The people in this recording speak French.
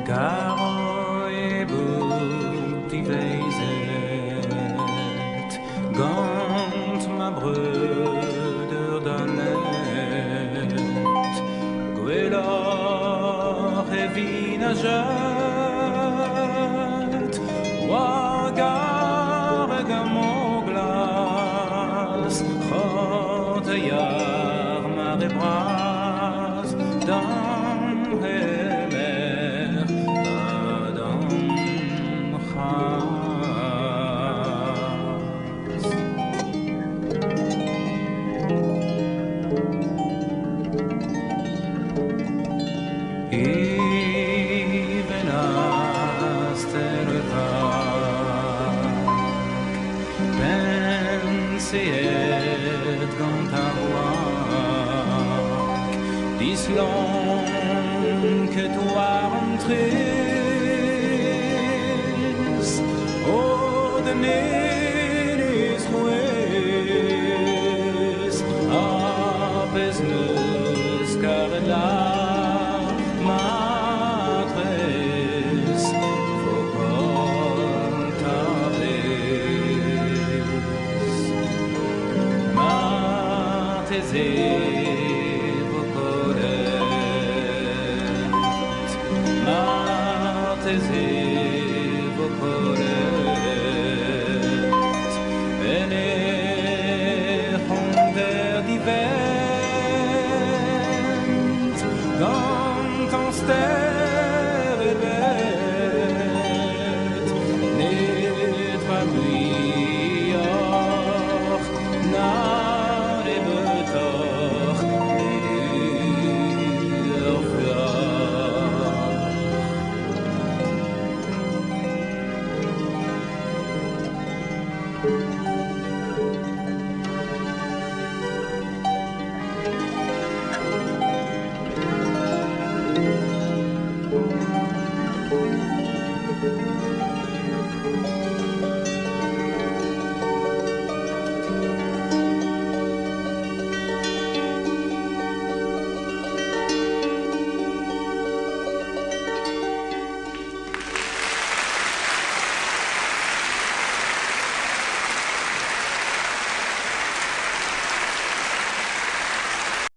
Garo e boek die vezet, gant ma brøder danet, gwelor e vinajet, wagar e gamoglas, chot e yar mar e bras, dan hemer, adam chas. Even as pensiet gant a voix, dis long que toi rentres, au de nenes rues, apes-nous car la matres vos comptables, mates vos coret, mates vos coret, bene honder divent, gant en stel